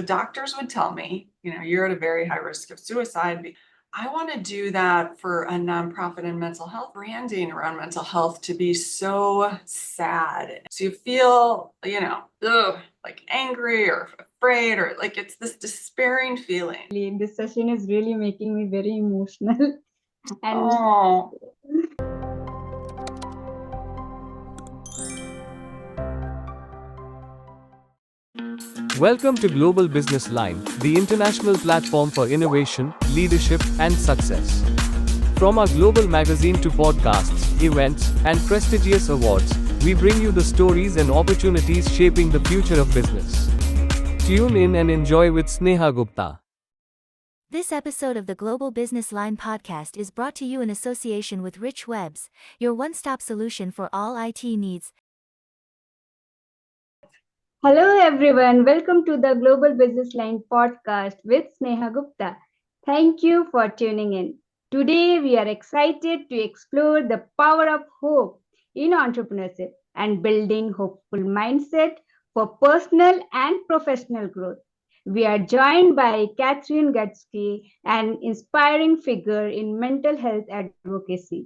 The doctors would tell me, you're at a very high risk of suicide. I want to do that for a nonprofit in mental health, branding around mental health to be so sad. So you feel, like angry or afraid, or like it's this despairing feeling. This session is really making me very emotional. And Oh. Welcome to Global Business Line, the international platform for innovation, leadership, and success. From our global magazine to podcasts, events, and prestigious awards, we bring you the stories and opportunities shaping the future of business. Tune in and enjoy with Sneha Gupta. This episode of the Global Business Line podcast is brought to you in association with Rich Webs, your one-stop solution for all IT needs. hello everyone, welcome to the Global Business Line podcast with Sneha Gupta. Thank you for tuning in. Today we are excited to explore the power of hope in entrepreneurship and building hopeful mindset for personal and professional growth. We are joined by Kathryn Goetzke, an inspiring figure in mental health advocacy,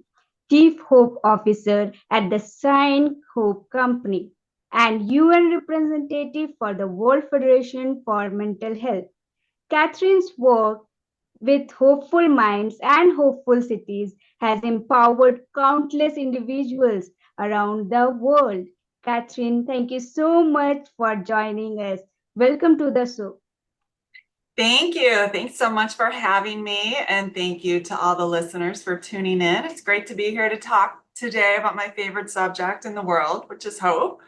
Chief Hope Officer at the Sign Hope Company, and UN representative for the World Federation for Mental Health. Kathryn's work with hopeful minds and hopeful cities has empowered countless individuals around the world. Kathryn, thank you so much for joining us. Welcome to the show. Thank you. Thanks so much for having me. And thank you to all the listeners for tuning in. It's great to be here to talk today about my favorite subject in the world, which is hope.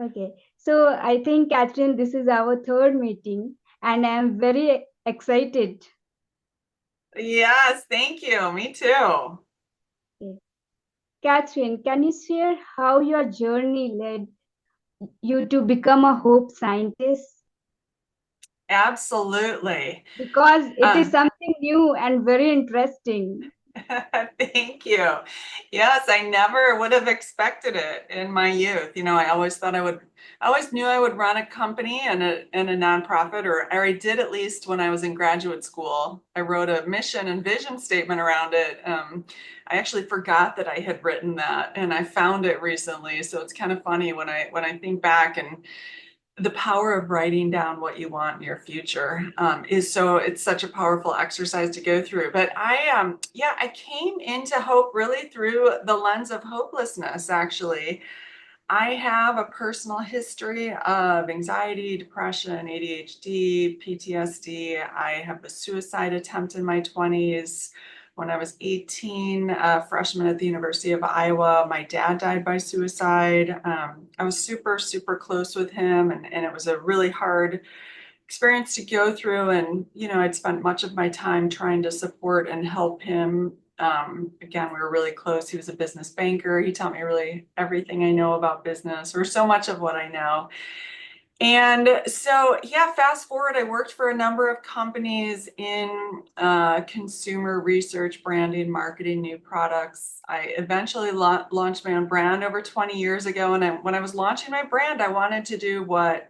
Okay, so I think, Kathryn, this is our third meeting, and I'm very excited. Yes, thank you. Me too. Okay. Kathryn, can you share how your journey led you to become a hope scientist? Absolutely. Because it is Uh, something new and very interesting. Thank you. Yes, I never would have expected it in my youth. I always thought I always knew I would run a company and a nonprofit, or I did at least when I was in graduate school. I wrote a mission and vision statement around it. I actually forgot that I had written that, and I found it recently. So it's kind of funny when I think back, and the power of writing down what you want in your future it's such a powerful exercise to go through. But I came into hope really through the lens of hopelessness. Actually, I have a personal history of anxiety, depression, ADHD, PTSD. I have a suicide attempt in my 20s. When I was 18, a freshman at the University of Iowa, my dad died by suicide. I was super, super close with him, and it was a really hard experience to go through. And, I'd spent much of my time trying to support and help him. Again, we were really close. He was a business banker. He taught me really everything I know about business, or so much of what I know. And so, fast forward, I worked for a number of companies in consumer research, branding, marketing, new products. I eventually launched my own brand over 20 years ago. And when I was launching my brand, I wanted to do what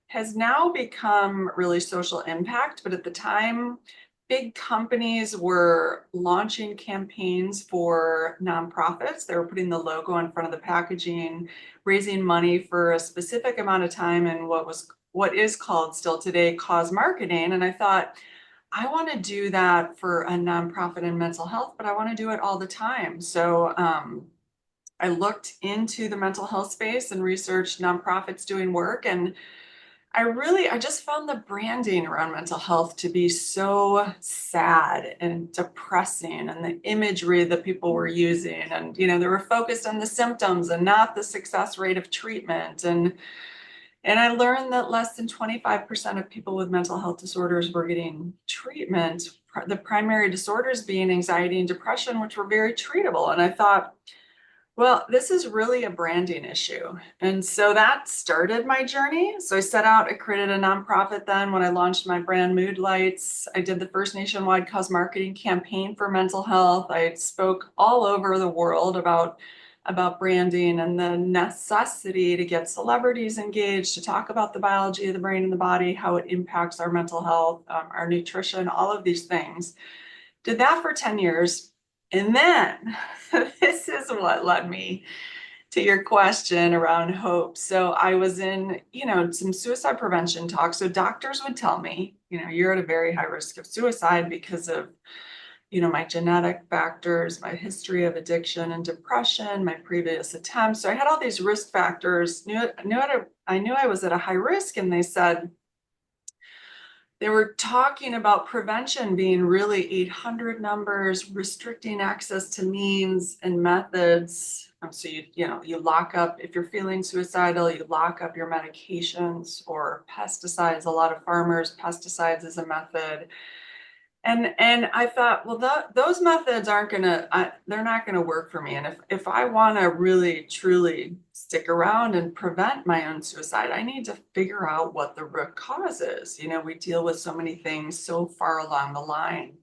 has now become really social impact. But at the time, big companies were launching campaigns for nonprofits. They were putting the logo in front of the packaging, raising money for a specific amount of time in what is called still today cause marketing. And I thought, I want to do that for a nonprofit in mental health, but I want to do it all the time. So I looked into the mental health space and researched nonprofits doing work. And I just found the branding around mental health to be so sad and depressing, and the imagery that people were using. And, they were focused on the symptoms and not the success rate of treatment. And I learned that less than 25% of people with mental health disorders were getting treatment, the primary disorders being anxiety and depression, which were very treatable. And I thought, well, this is really a branding issue. And so that started my journey. So I set out, I created a nonprofit then when I launched my brand Mood Lights. I did the first nationwide cause marketing campaign for mental health. I spoke all over the world about about branding and the necessity to get celebrities engaged to talk about the biology of the brain and the body, how it impacts our mental health, our nutrition, all of these things. Did that for 10 years. And then this is what led me to your question around hope. So I was in, some suicide prevention talks. So doctors would tell me, you're at a very high risk of suicide because of, my genetic factors, my history of addiction and depression, my previous attempts. So I had all these risk factors, I knew I was at a high risk, and they were talking about prevention being really 800 numbers, restricting access to means and methods. So you lock up, if you're feeling suicidal, you lock up your medications or pesticides. A lot of farmers, pesticides is a method. And I thought, well, those methods they're not gonna work for me. And if I wanna really, truly stick around and prevent my own suicide, I need to figure out what the root cause is. We deal with so many things so far along the line.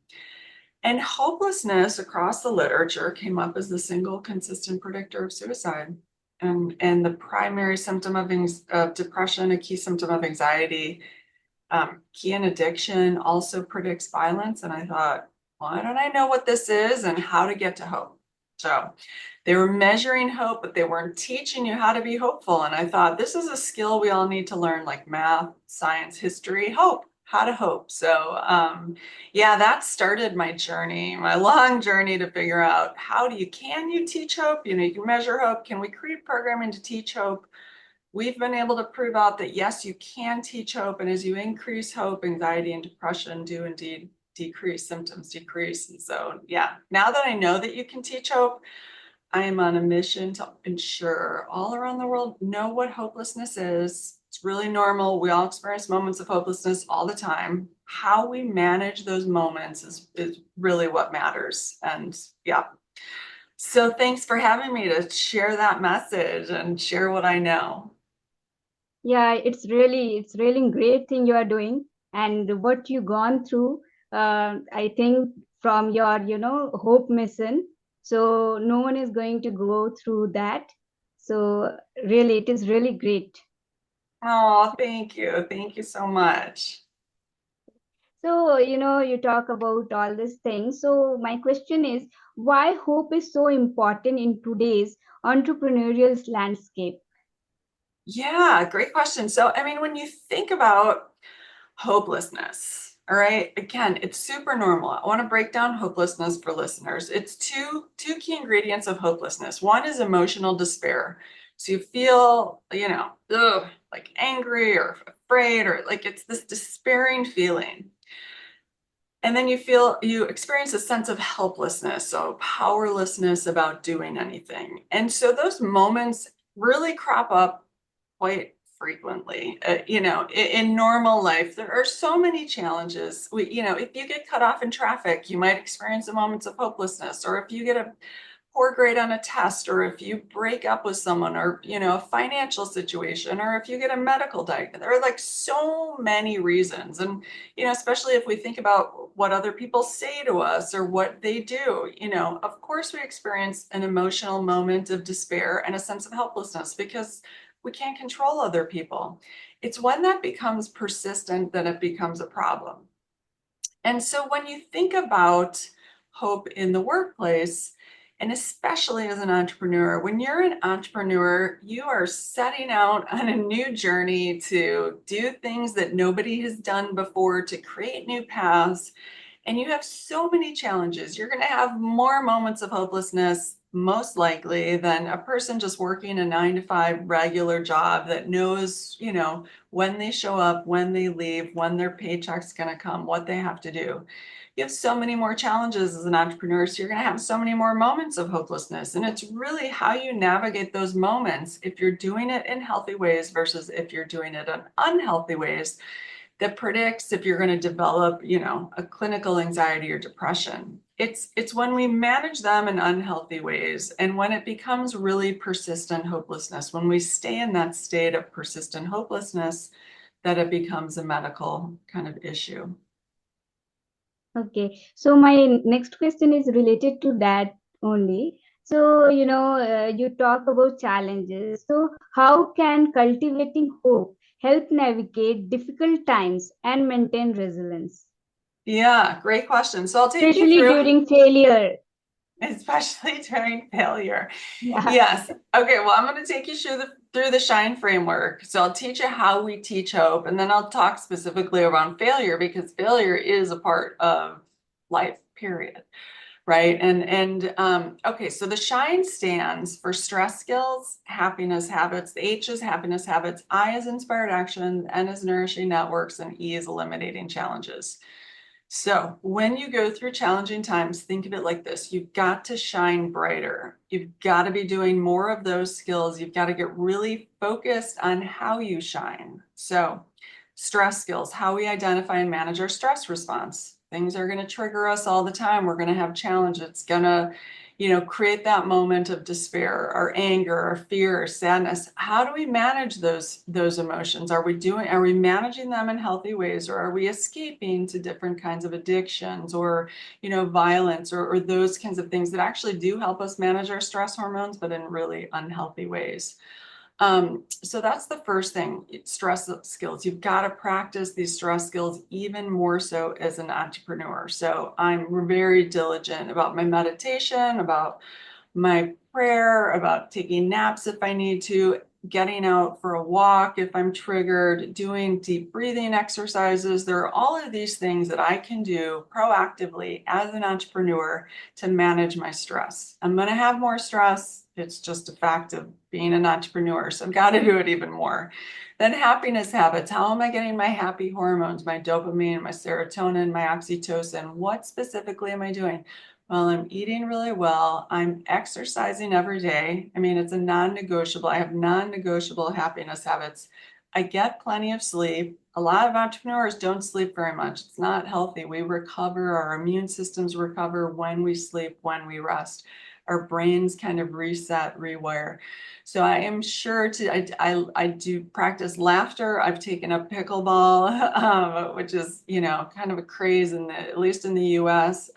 And hopelessness across the literature came up as the single consistent predictor of suicide. And the primary symptom of depression, a key symptom of anxiety, key in addiction, also predicts violence. And I thought, why don't I know what this is and how to get to hope? So they were measuring hope, but they weren't teaching you how to be hopeful. And I thought, this is a skill we all need to learn, like math, science, history, how to hope. So that started my journey, my long journey to figure out can you teach hope? You can measure hope. Can we create programming to teach hope? We've been able to prove out that, yes, you can teach hope. And as you increase hope, anxiety and depression do indeed decrease, symptoms decrease. And so, now that I know that you can teach hope, I am on a mission to ensure all around the world know what hopelessness is. It's really normal. We all experience moments of hopelessness all the time. How we manage those moments is really what matters. And so thanks for having me to share that message and share what I know. Yeah, it's really great thing you are doing, and what you gone through. I think from your hope mission, so no one is going to go through that. So really, it is really great. Oh, thank you. Thank you so much. So you talk about all these things. So my question is, why hope is so important in today's entrepreneurial landscape? Yeah, great question. So, when you think about hopelessness, all right, again, it's super normal. I want to break down hopelessness for listeners. It's two key ingredients of hopelessness. One is emotional despair. So you feel, like angry or afraid, or like it's this despairing feeling. And then you experience a sense of helplessness, so powerlessness about doing anything. And so those moments really crop up quite frequently. In normal life, there are so many challenges. If you get cut off in traffic, you might experience the moments of hopelessness, or if you get a poor grade on a test, or if you break up with someone, or a financial situation, or if you get a medical diagnosis. There are like so many reasons. And especially if we think about what other people say to us or what they do, of course we experience an emotional moment of despair and a sense of helplessness because we can't control other people. It's when that becomes persistent that it becomes a problem. And so when you think about hope in the workplace, and especially as an entrepreneur, when you're an entrepreneur, you are setting out on a new journey to do things that nobody has done before, to create new paths. And you have so many challenges. You're going to have more moments of hopelessness, most likely, than a person just working a 9-to-5 regular job that knows, when they show up, when they leave, when their paycheck's going to come, what they have to do. You have so many more challenges as an entrepreneur, so you're going to have so many more moments of hopelessness. And it's really how you navigate those moments, if you're doing it in healthy ways versus if you're doing it in unhealthy ways, that predicts if you're going to develop, a clinical anxiety or depression. It's when we manage them in unhealthy ways, and when it becomes really persistent hopelessness, when we stay in that state of persistent hopelessness, that it becomes a medical kind of issue. Okay, so my next question is related to that only. So, you talk about challenges. So, how can cultivating hope help navigate difficult times and maintain resilience, Yeah, great question. So I'll take you especially through, during failure? especially during failure. Yeah. Yes. Okay. Well, I'm going to take you through the SHINE framework. So I'll teach you how we teach hope, and then I'll talk specifically around failure because failure is a part of life, period. Right. Okay. So the SHINE stands for stress skills, happiness habits. The H is happiness habits. I is inspired action. N is nourishing networks, and E is eliminating challenges. So when you go through challenging times, think of it like this. You've got to shine brighter. You've got to be doing more of those skills. You've got to get really focused on how you shine. So stress skills, how we identify and manage our stress response. Things are going to trigger us all the time. We're going to have challenges. It's going to, create that moment of despair or anger or fear or sadness. How do we manage those emotions? Are we managing them in healthy ways, or are we escaping to different kinds of addictions or, violence or those kinds of things that actually do help us manage our stress hormones, but in really unhealthy ways? So that's the first thing, stress skills. You've got to practice these stress skills even more so as an entrepreneur. So I'm very diligent about my meditation, about my prayer, about taking naps if I need to, getting out for a walk if I'm triggered, doing deep breathing exercises. There are all of these things that I can do proactively as an entrepreneur to manage my stress. I'm going to have more stress. It's just a fact of being an entrepreneur. So I've got to do it even more. Then happiness habits. How am I getting my happy hormones, my dopamine, my serotonin, my oxytocin? What specifically am I doing? Well, I'm eating really well. I'm exercising every day. I mean, it's a non-negotiable. I have non-negotiable happiness habits. I get plenty of sleep. A lot of entrepreneurs don't sleep very much. It's not healthy. We recover, our immune systems recover when we sleep, when we rest. Our brains kind of reset, rewire. So I am sure I do practice laughter. I've taken up pickleball, which is, kind of a craze at least in the US.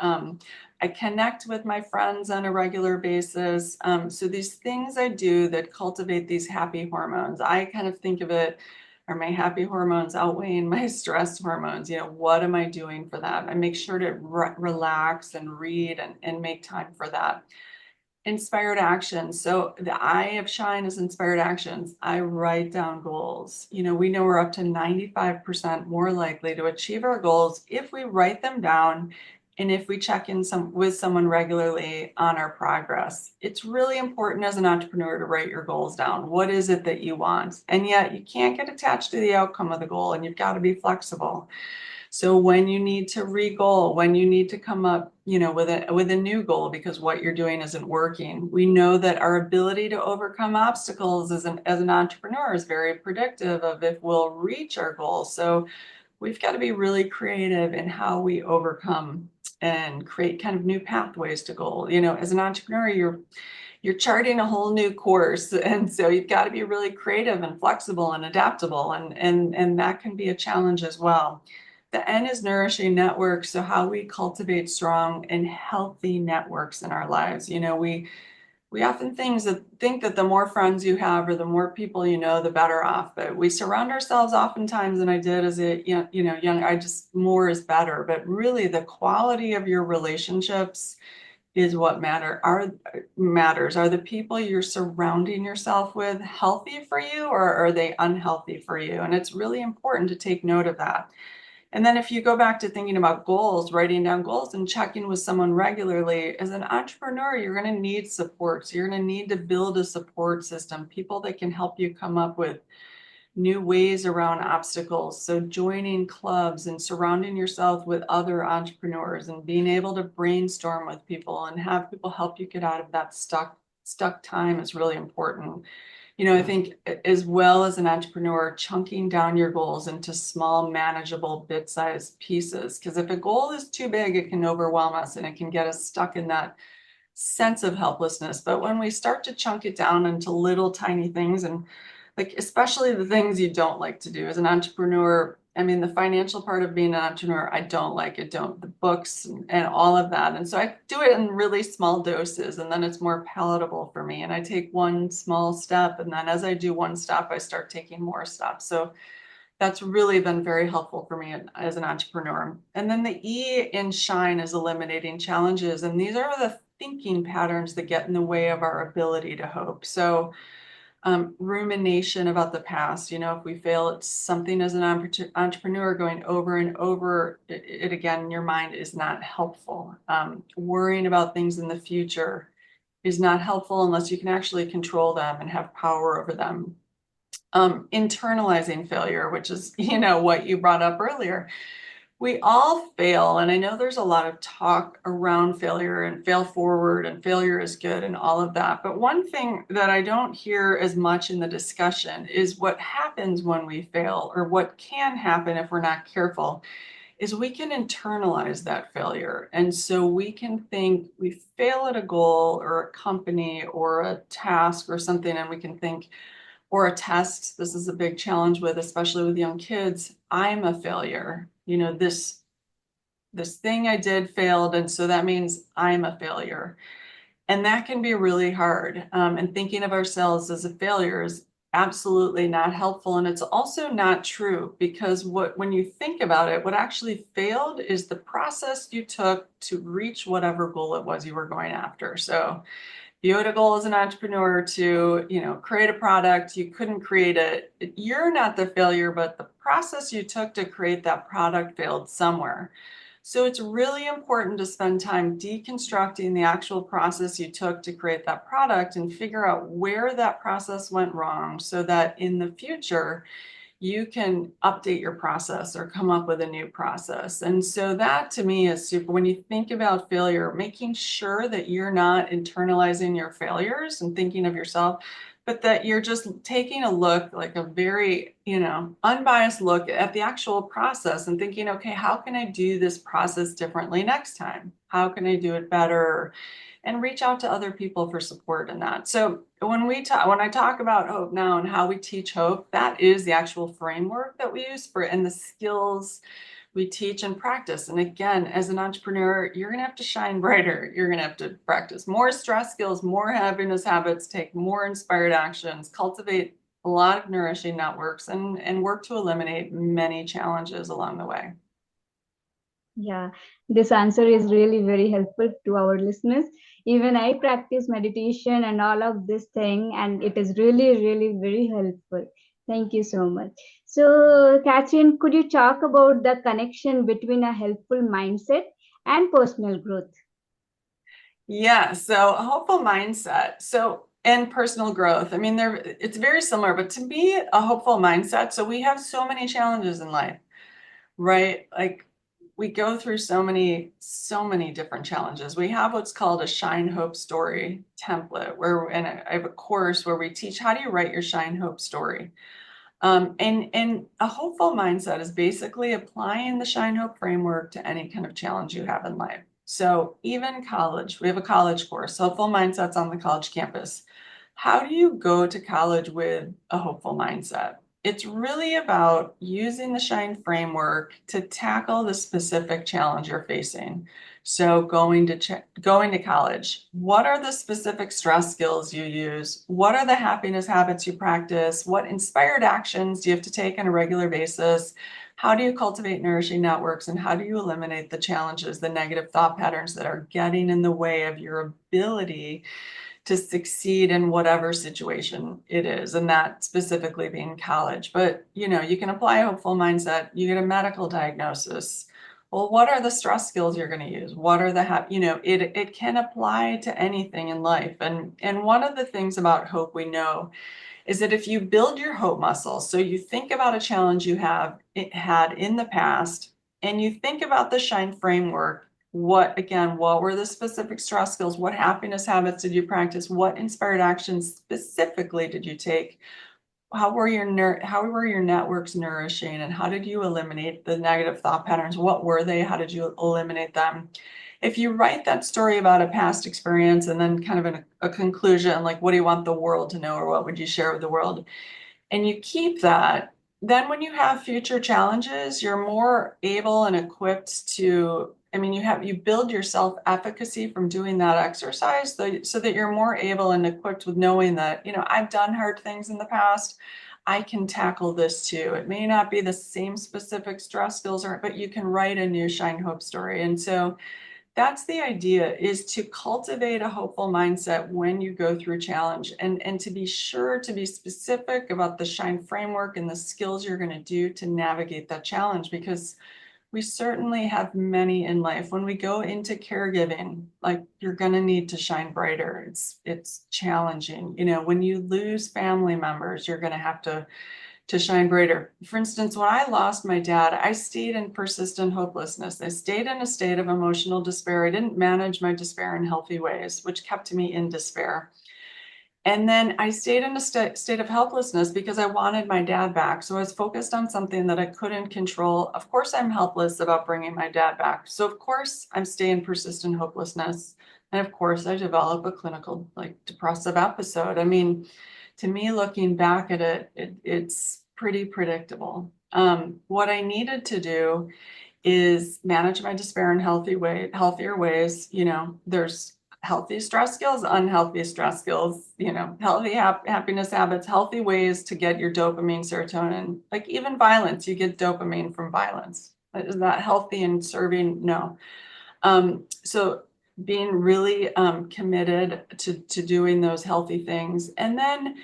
I connect with my friends on a regular basis. So these things I do that cultivate these happy hormones, I kind of think of it, are my happy hormones outweighing my stress hormones? What am I doing for that? I make sure to relax and read and make time for that. Inspired actions. So the I of SHINE is inspired actions. I write down goals. We know we're up to 95% more likely to achieve our goals if we write them down and if we check in with someone regularly on our progress. It's really important as an entrepreneur to write your goals down. What is it that you want? And yet you can't get attached to the outcome of the goal, and you've got to be flexible. So when you need to re-goal, when you need to come up, with a new goal because what you're doing isn't working, we know that our ability to overcome obstacles as an entrepreneur is very predictive of if we'll reach our goals. So we've got to be really creative in how we overcome and create kind of new pathways to goal. As an entrepreneur, you're charting a whole new course, and so you've got to be really creative and flexible and adaptable, and that can be a challenge as well. The N is nourishing networks. So how we cultivate strong and healthy networks in our lives. We often think that the more friends you have or the more people the better off. But we surround ourselves oftentimes, and I did as a young, I just more is better. But really, the quality of your relationships is what matters. Are the people you're surrounding yourself with healthy for you, or are they unhealthy for you? And it's really important to take note of that. And then if you go back to thinking about goals, writing down goals and checking with someone regularly, as an entrepreneur, you're going to need support. So you're going to need to build a support system, people that can help you come up with new ways around obstacles. So joining clubs and surrounding yourself with other entrepreneurs and being able to brainstorm with people and have people help you get out of that stuck time is really important. I think as well as an entrepreneur, chunking down your goals into small, manageable, bit-sized pieces. Because if a goal is too big, it can overwhelm us and it can get us stuck in that sense of helplessness. But when we start to chunk it down into little tiny things, and like especially the things you don't like to do as an entrepreneur, I mean, the financial part of being an entrepreneur, I don't like it, the books and all of that. And so I do it in really small doses, and then it's more palatable for me. And I take one small step, and then as I do one step, I start taking more steps. So that's really been very helpful for me as an entrepreneur. And then the E in shine is eliminating challenges. And these are the thinking patterns that get in the way of our ability to hope. So rumination about the past. If we fail at something as an entrepreneur, going over and over it again in your mind is not helpful. Worrying about things in the future is not helpful unless you can actually control them and have power over them. Internalizing failure, which is, what you brought up earlier. We all fail, and I know there's a lot of talk around failure and fail forward and failure is good and all of that. But one thing that I don't hear as much in the discussion is what happens when we fail, or what can happen if we're not careful, is we can internalize that failure. And so we can think we fail at a goal or a company or a task or something, and we can think, or a test. This is a big challenge especially with young kids. I'm a failure. This thing I did failed, and so that means I'm a failure. And that can be really hard. And thinking of ourselves as a failure is absolutely not helpful. And it's also not true, because when you think about it, what actually failed is the process you took to reach whatever goal it was you were going after. So you had a goal as an entrepreneur to, create a product, you couldn't create it. You're not the failure, but the process you took to create that product failed somewhere. So it's really important to spend time deconstructing the actual process you took to create that product and figure out where that process went wrong, so that in the future, you can update your process or come up with a new process. And so that to me is super. When you think about failure, making sure that you're not internalizing your failures and thinking of yourself, but that you're just taking a look, like a very, unbiased look at the actual process and thinking, okay, how can I do this process differently next time? How can I do it better? And reach out to other people for support in that. So when I talk about hope now and how we teach hope, that is the actual framework that we use and the skills we teach and practice. And again, as an entrepreneur, you're going to have to shine brighter. You're going to have to practice more stress skills, more happiness habits, take more inspired actions, cultivate a lot of nourishing networks, and work to eliminate many challenges along the way. Yeah, this answer is really very helpful to our listeners. Even I practice meditation and all of this thing, and it is really, really very helpful. Thank you so much. So, Kathryn, could you talk about the connection between a helpful mindset and personal growth? Yeah, so a hopeful mindset. And personal growth. I mean, it's very similar, but to me, a hopeful mindset. So we have so many challenges in life, right? Like we go through so many different challenges. We have what's called a Shine Hope Story template, and I have a course where we teach how do you write your Shine Hope story. And a hopeful mindset is basically applying the Shine Hope framework to any kind of challenge you have in life. So even college, we have a college course, Hopeful Mindsets on the college campus. How do you go to college with a hopeful mindset? It's really about using the Shine framework to tackle the specific challenge you're facing. So going to college, what are the specific stress skills you use? What are the happiness habits you practice? What inspired actions do you have to take on a regular basis? How do you cultivate nourishing networks? And how do you eliminate the challenges, the negative thought patterns that are getting in the way of your ability to succeed in whatever situation it is, and that specifically being college? But you can apply a hopeful mindset. You get a medical diagnosis. Well, what are the stress skills you're going to use? What are it can apply to anything in life. And one of the things about hope we know is that if you build your hope muscle, so you think about a challenge you had in the past, and you think about the Shine framework, what were the specific stress skills? What happiness habits did you practice? What inspired actions specifically did you take? How were your networks nourishing, and how did you eliminate the negative thought patterns? What were they? How did you eliminate them? If you write that story about a past experience and then kind of a conclusion, like what do you want the world to know, or what would you share with the world? And you keep that, then when you have future challenges, you're more able and equipped to, you build your self-efficacy from doing that exercise so that you're more able and equipped with knowing that, I've done hard things in the past. I can tackle this too. It may not be the same specific stress skills, but you can write a new Shine Hope story. And so that's the idea, is to cultivate a hopeful mindset when you go through challenge, and to be sure to be specific about the Shine framework and the skills you're going to do to navigate that challenge, because we certainly have many in life. When we go into caregiving, like, you're going to need to shine brighter. It's challenging. When you lose family members, you're going to have to shine brighter. For instance, when I lost my dad, I stayed in persistent hopelessness. I stayed in a state of emotional despair. I didn't manage my despair in healthy ways, which kept me in despair. And then I stayed in a state of helplessness because I wanted my dad back. So I was focused on something that I couldn't control. Of course, I'm helpless about bringing my dad back. So of course, I'm staying in persistent hopelessness. And of course, I develop a clinical, depressive episode. To me, looking back at it's pretty predictable. What I needed to do is manage my despair in healthier ways. There's healthy stress skills, unhealthy stress skills, healthy happiness habits, healthy ways to get your dopamine, serotonin, like even violence, you get dopamine from violence. Is that healthy and serving? No. So being really committed to doing those healthy things. And then,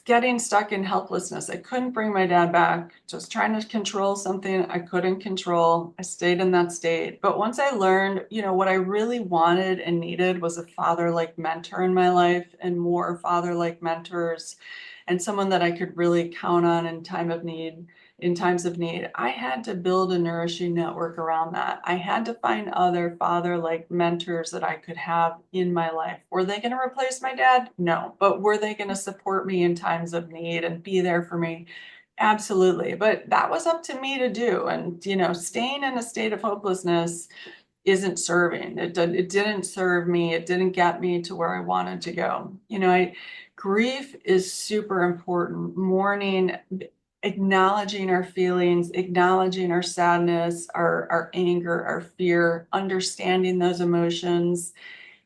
getting stuck in helplessness. I couldn't bring my dad back, just trying to control something I couldn't control. I stayed in that state. But once I learned, what I really wanted and needed was a father-like mentor in my life, and more father-like mentors, and someone that I could really count on in times of need, I had to build a nourishing network around that. I had to find other father-like mentors that I could have in my life. Were they going to replace my dad? No. But were they going to support me in times of need and be there for me? Absolutely. But that was up to me to do. And, staying in a state of hopelessness isn't serving. It didn't serve me. It didn't get me to where I wanted to go. Grief is super important. Mourning, acknowledging our feelings, acknowledging our sadness, our anger, our fear, understanding those emotions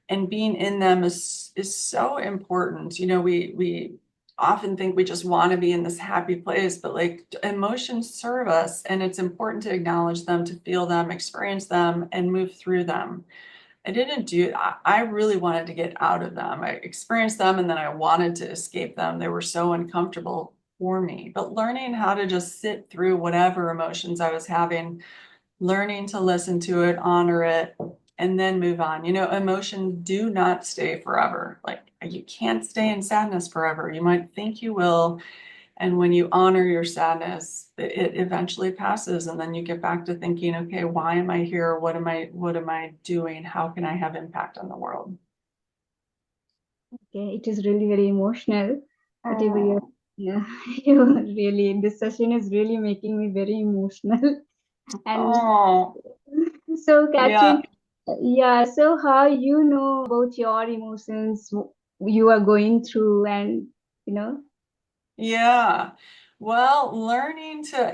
and being in them is so important. We often think we just want to be in this happy place, but emotions serve us, and it's important to acknowledge them, to feel them, experience them, and move through them. I really wanted to get out of them. I experienced them and then I wanted to escape them. They were so uncomfortable for me. But learning how to just sit through whatever emotions I was having, learning to listen to it, honor it, and then move on. Emotions do not stay forever. You can't stay in sadness forever. You might think you will. And when you honor your sadness, it eventually passes. And then you get back to thinking, okay, why am I here? What am I doing? How can I have impact on the world? Okay, it is really very emotional. Whatever you're, Oh, yeah, you really, this session is really making me very emotional. And oh, so, yeah. Kathryn, yeah, so how you know about your emotions you are going through, and you know, Yeah. Well, learning to,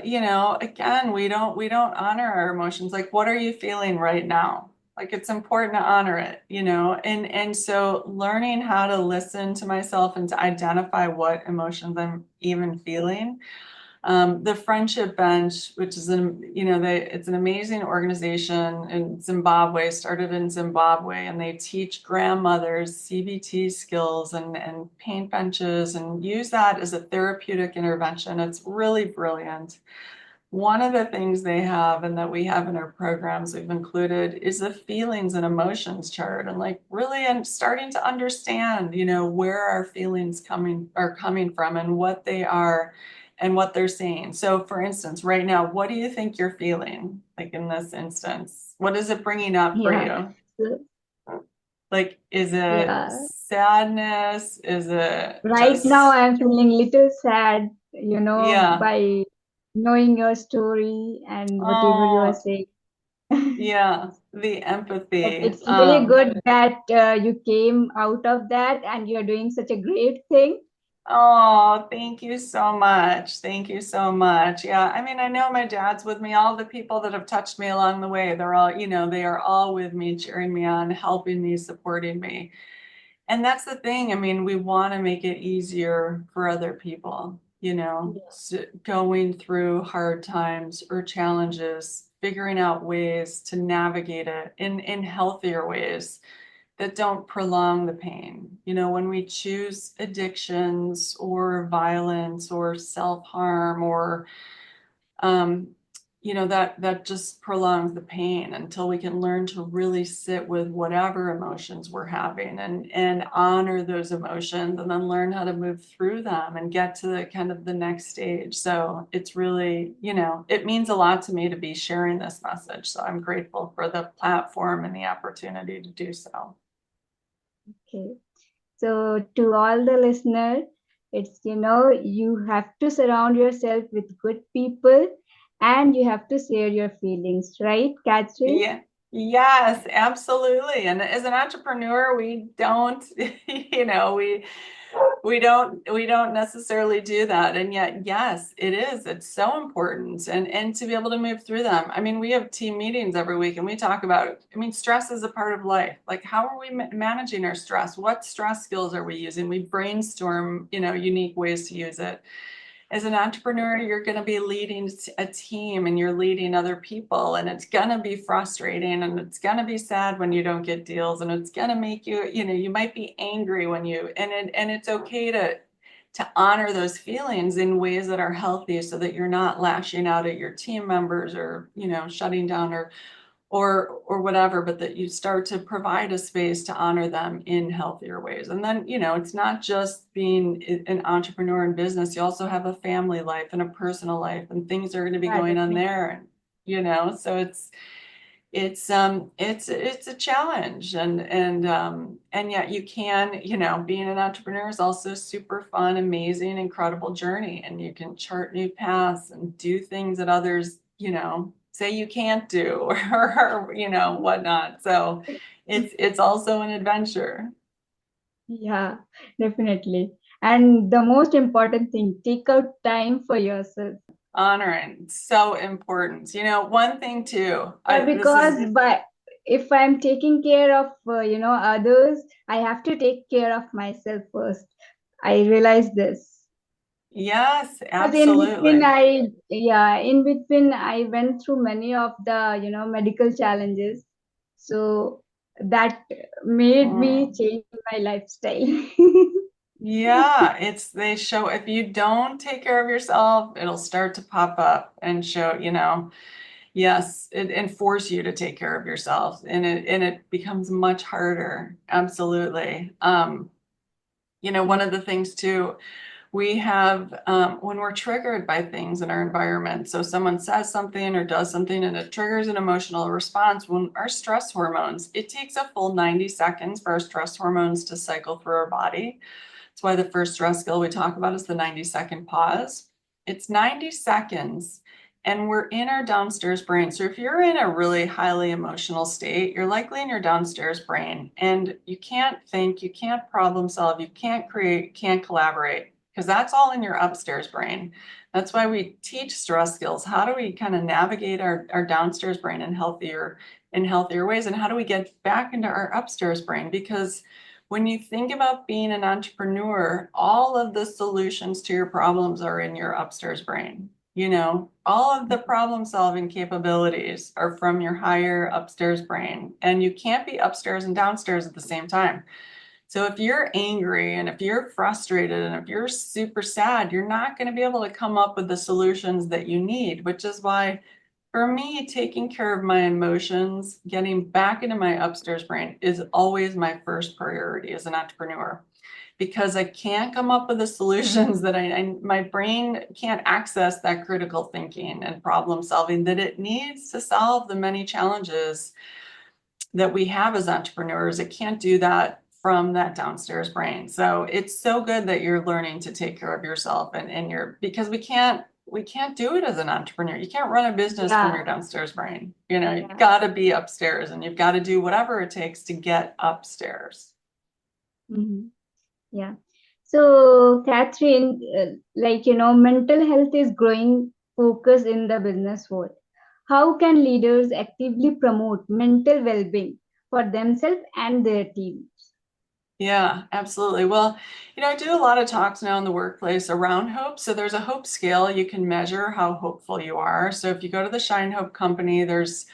again, we don't honor our emotions. Like, what are you feeling right now? It's important to honor it, and so learning how to listen to myself and to identify what emotions I'm even feeling. The Friendship Bench, which is it's an amazing organization in Zimbabwe, started in Zimbabwe, and they teach grandmothers CBT skills and paint benches and use that as a therapeutic intervention. It's really brilliant. One of the things they have and that we have in our programs we've included is the feelings and emotions chart, and really and starting to understand, where our feelings are coming from and what they are and what they're saying. So for instance, right now, what do you think you're feeling in this instance? What is it bringing up for yeah, you? so, Is it yeah. sadness? Is it Right now, just, I'm feeling little sad, yeah. by knowing your story and whatever you are Oh, saying. yeah, the But empathy. it's really good that you came out of that and you're doing such a great thing. Oh, thank you so much. Thank you so much. Yeah, I mean, I know my dad's with me. All the people that have touched me along the way, they're all, they are all with me, cheering me on, helping me, supporting me. And that's the thing. I mean, we want to make it easier for other people, going through hard times or challenges, figuring out ways to navigate it in healthier ways that don't prolong the pain. When we choose addictions or violence or self-harm or um, that just prolongs the pain until we can learn to really sit with whatever emotions we're having and honor those emotions and then learn how to move through them and get to the kind of the next stage. So it's really, it means a lot to me to be sharing this message. So I'm grateful for the platform and the opportunity to do so. Okay. So to all the listeners, it's, you have to surround yourself with good people and you have to share your feelings, right, Kathryn? Yeah. Yes, absolutely. And as an entrepreneur, we don't, we don't necessarily do that. And yet, yes, it is. It's so important. And to be able to move through them. I mean, we have team meetings every week and we talk about, stress is a part of life. Like, how are we managing our stress? What stress skills are we using? We brainstorm, unique ways to use it. As an entrepreneur, you're going to be leading a team and you're leading other people, and it's going to be frustrating and it's going to be sad when you don't get deals, and it's going to make you, you might be angry when and it's okay to honor those feelings in ways that are healthy so that you're not lashing out at your team members or, shutting down or whatever, but that you start to provide a space to honor them in healthier ways. And then, it's not just being an entrepreneur in business. You also have a family life and a personal life, and things are going to be Yeah, going on definitely. there. And, so it's a challenge, and yet you can, being an entrepreneur is also super fun, amazing, incredible journey, and you can chart new paths and do things that others, say you can't do or whatnot. So it's also an adventure. Yeah, definitely. And the most important thing, take out time for yourself. Honoring, so important. One thing too, Yeah, this is. because if I'm taking care of others, I have to take care of myself first. I realize this. Yes, Because in between, absolutely. in between, I went through many of the, medical challenges. So that made me Mm. change my lifestyle. Yeah, they show, if you don't take care of yourself, it'll start to pop up and show, yes, and force you to take care of yourself. And it becomes much harder. Absolutely. One of the things too, we have when we're triggered by things in our environment. So someone says something or does something and it triggers an emotional response. When our stress hormones, it takes a full 90 seconds for our stress hormones to cycle through our body. That's why the first stress skill we talk about is the 90-second pause. It's 90 seconds and we're in our downstairs brain. So if you're in a really highly emotional state, you're likely in your downstairs brain and you can't think, you can't problem solve, you can't create, you can't collaborate, because that's all in your upstairs brain. That's why we teach stress skills. How do we kind of navigate our downstairs brain in healthier ways? And how do we get back into our upstairs brain? Because when you think about being an entrepreneur, all of the solutions to your problems are in your upstairs brain. All of the problem solving capabilities are from your higher upstairs brain, and you can't be upstairs and downstairs at the same time. So if you're angry and if you're frustrated and if you're super sad, you're not going to be able to come up with the solutions that you need, which is why for me, taking care of my emotions, getting back into my upstairs brain is always my first priority as an entrepreneur, because I can't come up with the solutions that my brain can't access that critical thinking and problem solving that it needs to solve the many challenges that we have as entrepreneurs. It can't do that from that downstairs brain. So it's so good that you're learning to take care of yourself because we can't do it as an entrepreneur. You can't run a business from your Yeah, downstairs brain. You've yeah. got to be upstairs and you've got to do whatever it takes to get upstairs. Mhm. Yeah. So, Catherine, mental health is growing focus in the business world. How can leaders actively promote mental well-being for themselves and their teams? Yeah, absolutely. Well, I do a lot of talks now in the workplace around hope. So there's a hope scale. You can measure how hopeful you are. So if you go to the Shine Hope Company, there's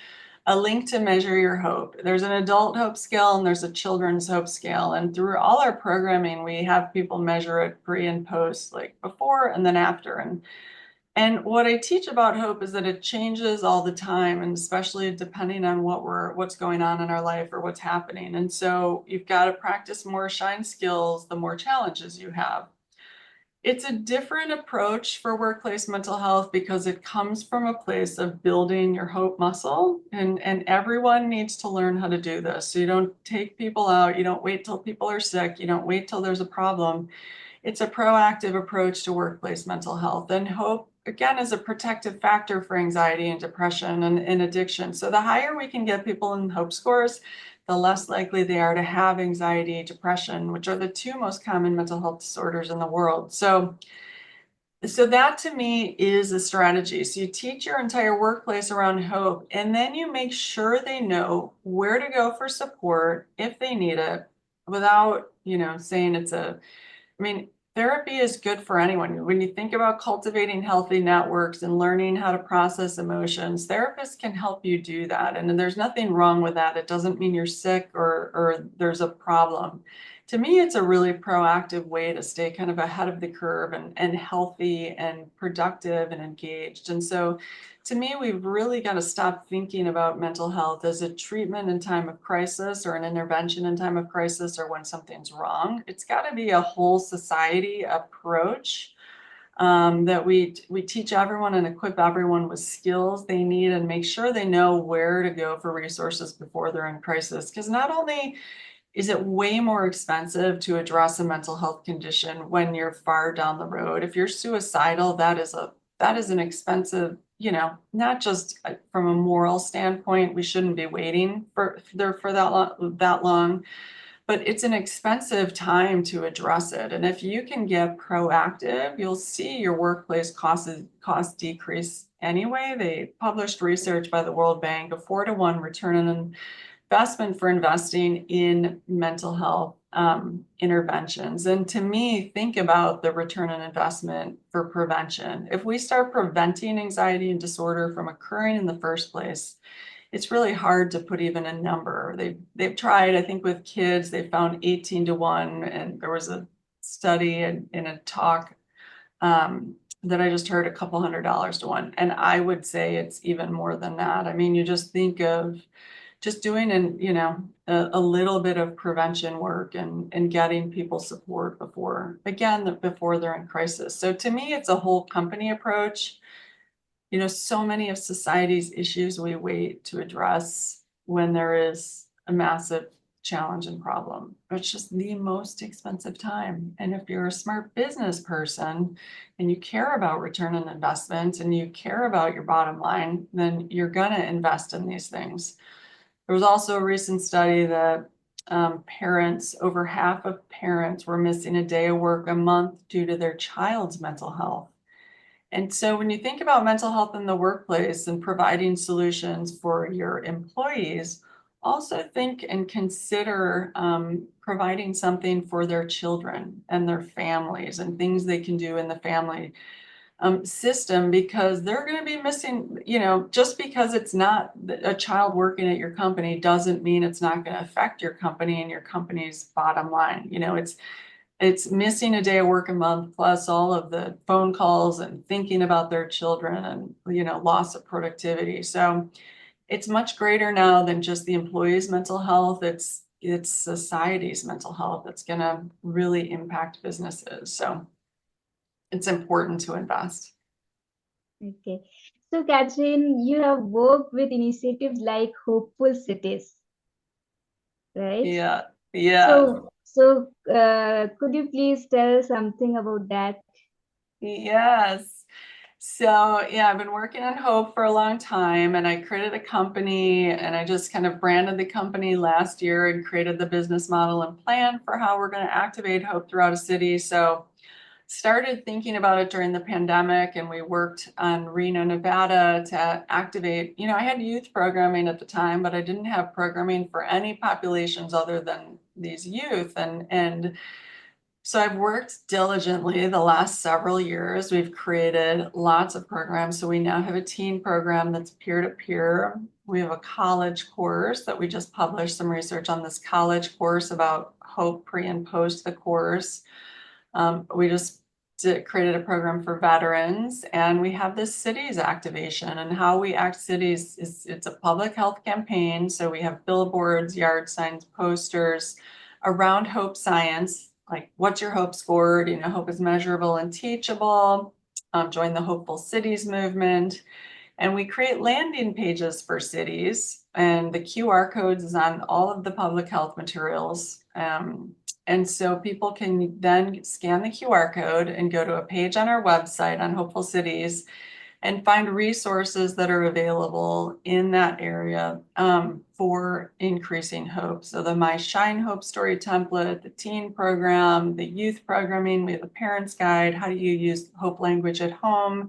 a link to measure your hope. There's an adult hope scale and there's a children's hope scale. And through all our programming, we have people measure it pre and post, like before and then after. And what I teach about hope is that it changes all the time, and especially depending on what's going on in our life or what's happening. And so you've got to practice more shine skills, the more challenges you have. It's a different approach for workplace mental health because it comes from a place of building your hope muscle, and everyone needs to learn how to do this. So you don't take people out, you don't wait till people are sick, you don't wait till there's a problem. It's a proactive approach to workplace mental health. And hope, again, is a protective factor for anxiety and depression and addiction. So the higher we can get people in hope scores, the less likely they are to have anxiety, depression, which are the two most common mental health disorders in the world. So that to me is a strategy. So you teach your entire workplace around hope, and then you make sure they know where to go for support if they need it without, saying I mean, therapy is good for anyone. When you think about cultivating healthy networks and learning how to process emotions, therapists can help you do that. And there's nothing wrong with that. It doesn't mean you're sick or there's a problem. To me, it's a really proactive way to stay kind of ahead of the curve and healthy and productive and engaged. And so to me, we've really got to stop thinking about mental health as a treatment in time of crisis or an intervention in time of crisis or when something's wrong. It's got to be a whole society approach, that we teach everyone and equip everyone with skills they need and make sure they know where to go for resources before they're in crisis. Because not only is it way more expensive to address a mental health condition when you're far down the road. If you're suicidal, that is an expensive, not just from a moral standpoint, we shouldn't be waiting for that long, but it's an expensive time to address it. And if you can get proactive, you'll see your workplace costs decrease anyway. They published research by the World Bank, a 4-to-1 return on investment for investing in mental health interventions. And to me, think about the return on investment for prevention. If we start preventing anxiety and disorder from occurring in the first place, it's really hard to put even a number. They've tried, I think with kids, they found 18-to-1, and there was a study in a talk that I just heard a couple $100 to 1. And I would say it's even more than that. I mean, you just think of just doing a little bit of prevention work and getting people support before they're in crisis. So to me, it's a whole company approach. So many of society's issues we wait to address when there is a massive challenge and problem. It's just the most expensive time. And if you're a smart business person and you care about return on investment and you care about your bottom line, then you're going to invest in these things. There was also a recent study that over half of parents were missing a day of work a month due to their child's mental health. And so when you think about mental health in the workplace and providing solutions for your employees, also think and consider providing something for their children and their families and things they can do in the family system, because they're going to be missing, just because it's not a child working at your company doesn't mean it's not going to affect your company and your company's bottom line. It's missing a day of work a month, plus all of the phone calls and thinking about their children and, loss of productivity. So it's much greater now than just the employee's mental health. It's society's mental health that's going to really impact businesses. So it's important to invest. Okay. So, Catherine, you have worked with initiatives like Hopeful Cities, right? Yeah. Yeah. So, could you please tell something about that? Yes. So yeah, I've been working on Hope for a long time, and I created a company, and I just kind of branded the company last year and created the business model and plan for how we're going to activate Hope throughout a city. So started thinking about it during the pandemic, and we worked on Reno, Nevada to activate, I had youth programming at the time, but I didn't have programming for any populations other than these youth. And so I've worked diligently the last several years. We've created lots of programs. So we now have a teen program that's peer-to-peer. We have a college course that we just published some research on this college course about Hope pre and post the course. We just created a program for veterans, and we have this cities activation, and how we act cities it's a public health campaign. So we have billboards, yard signs, posters around Hope science, like what's your Hope score? Hope is measurable and teachable. Join the Hopeful Cities movement. And we create landing pages for cities, and the QR codes is on all of the public health materials. And so people can then scan the QR code and go to a page on our website on Hopeful Cities and find resources that are available in that area for increasing hope. So the My Shine Hope Story template, the teen program, the youth programming, we have a parent's guide, how do you use hope language at home?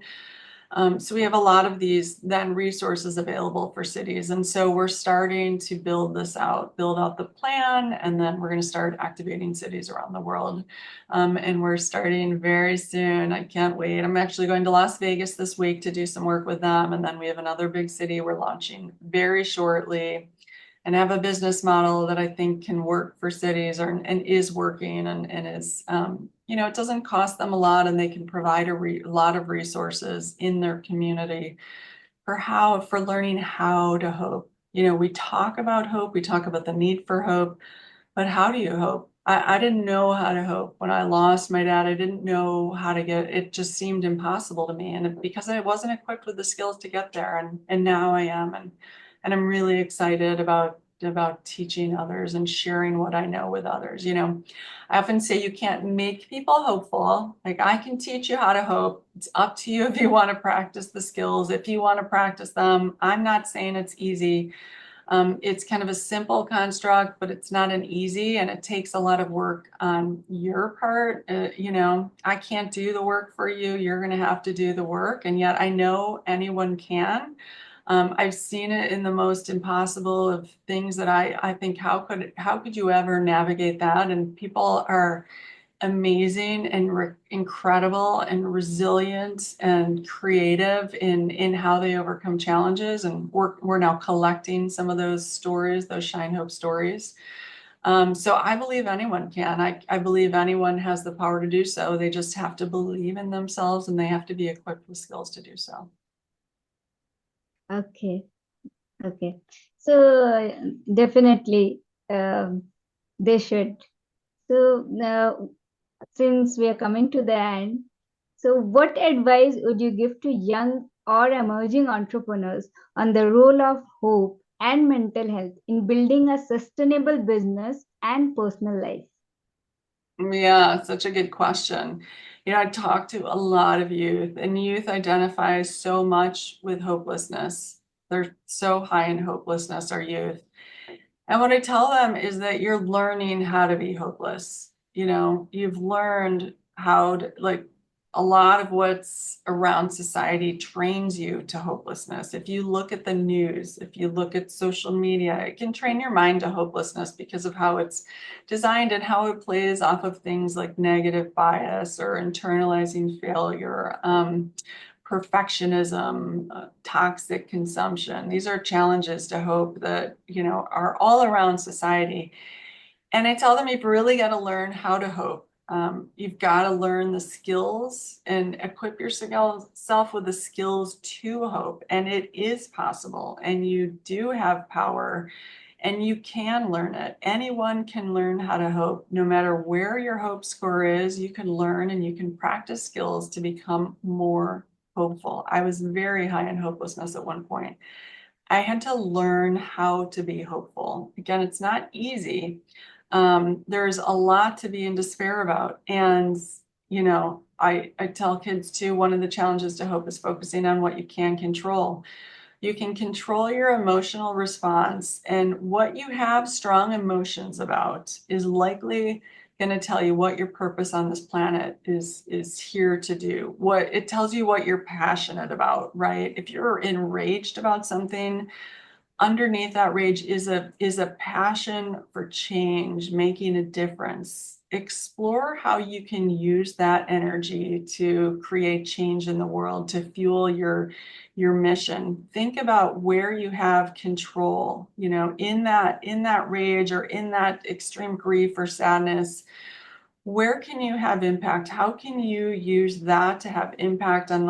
So we have a lot of these then resources available for cities. And so we're starting to build this out, build out the plan, and then we're going to start activating cities around the world. And we're starting very soon. I can't wait. I'm actually going to Las Vegas this week to do some work with them. And then we have another big city we're launching very shortly, and have a business model that I think can work for cities and is working and is, it doesn't cost them a lot, and they can provide a lot of resources in their community for learning how to hope. We talk about hope, we talk about the need for hope, but how do you hope? I didn't know how to hope. When I lost my dad, I didn't know how to it just seemed impossible to me. And because I wasn't equipped with the skills to get there, and now I am. And I'm really excited about teaching others and sharing what I know with others. I often say you can't make people hopeful. Like, I can teach you how to hope. It's up to you if you want to practice the skills, if you want to practice them. I'm not saying it's easy. It's kind of a simple construct, but it's not an easy, and it takes a lot of work on your part. I can't do the work for you. You're going to have to do the work. And yet I know anyone can. I've seen it in the most impossible of things that I think, how could you ever navigate that? And people are amazing and incredible and resilient and creative in how they overcome challenges. And we're now collecting some of those stories, those Shine Hope stories. So I believe anyone can. I believe anyone has the power to do so. They just have to believe in themselves, and they have to be equipped with skills to do so. Okay. So definitely they should. So now, since we are coming to the end, so what advice would you give to young or emerging entrepreneurs on the role of hope and mental health in building a sustainable business and personal life? Yeah, such a good question. I talk to a lot of youth, and youth identify so much with hopelessness. They're so high in hopelessness, our youth. And what I tell them is that you're learning how to be hopeless. You've learned how to, a lot of what's around society trains you to hopelessness. If you look at the news, if you look at social media, it can train your mind to hopelessness because of how it's designed and how it plays off of things like negative bias or internalizing failure, perfectionism, toxic consumption. These are challenges to hope that, are all around society. And I tell them, you've really got to learn how to hope. You've got to learn the skills and equip yourself with the skills to hope. And it is possible, and you do have power, and you can learn it. Anyone can learn how to hope. No matter where your hope score is, you can learn and you can practice skills to become more hopeful. I was very high in hopelessness at one point. I had to learn how to be hopeful. Again, it's not easy. There's a lot to be in despair about. And, I tell kids too, one of the challenges to hope is focusing on what you can control. You can control your emotional response, and what you have strong emotions about is likely going to tell you what your purpose on this planet is here to do. What it tells you what you're passionate about, right? If you're enraged about something, underneath that rage is a passion for change, making a difference. Explore how you can use that energy to create change in the world, to fuel your mission. Think about where you have control, in that rage or in that extreme grief or sadness. Where can you have impact? How can you use that to have impact on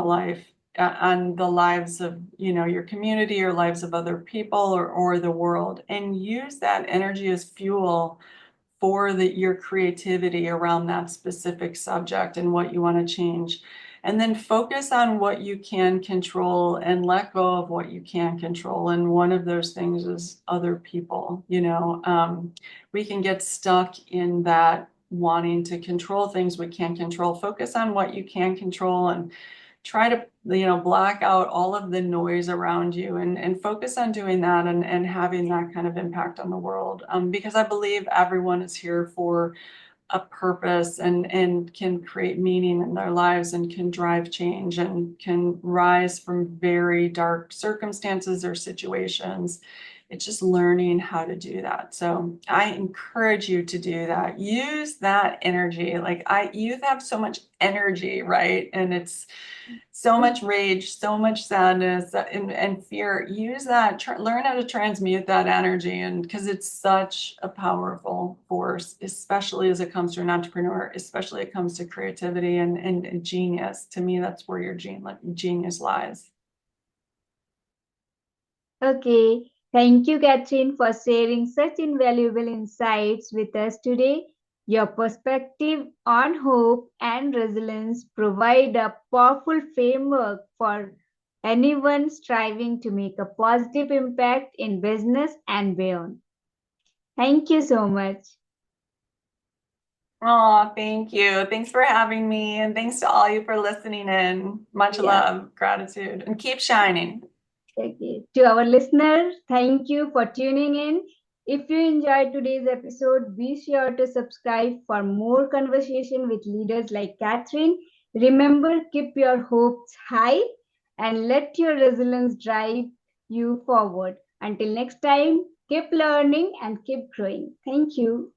on the lives of, your community or lives of other people or the world, and use that energy as fuel for your creativity around that specific subject and what you want to change. And then focus on what you can control and let go of what you can't control. And one of those things is other people. We can get stuck in that wanting to control things we can't control. Focus on what you can control and try to, block out all of the noise around you and focus on doing that and having that kind of impact on the world. Because I believe everyone is here for a purpose and can create meaning in their lives and can drive change and can rise from very dark circumstances or situations. It's just learning how to do that. So I encourage you to do that. Use that energy. You have so much energy, right? And it's so much rage, so much sadness and fear. Use that, learn how to transmute that energy, and because it's such a powerful force, especially as it comes to an entrepreneur, especially it comes to creativity and genius. To me, that's where your genius lies. Okay, thank you, Kathryn, for sharing such invaluable insights with us today. Your perspective on hope and resilience provide a powerful framework for anyone striving to make a positive impact in business and beyond. Thank you so much. Oh, thank you. Thanks for having me, and thanks to all you for listening in. Much love, gratitude, and keep shining. Okay. To our listeners, thank you for tuning in. If you enjoyed today's episode, be sure to subscribe for more conversation with leaders like Kathryn. Remember, keep your hopes high and let your resilience drive you forward. Until next time, keep learning and keep growing. Thank you.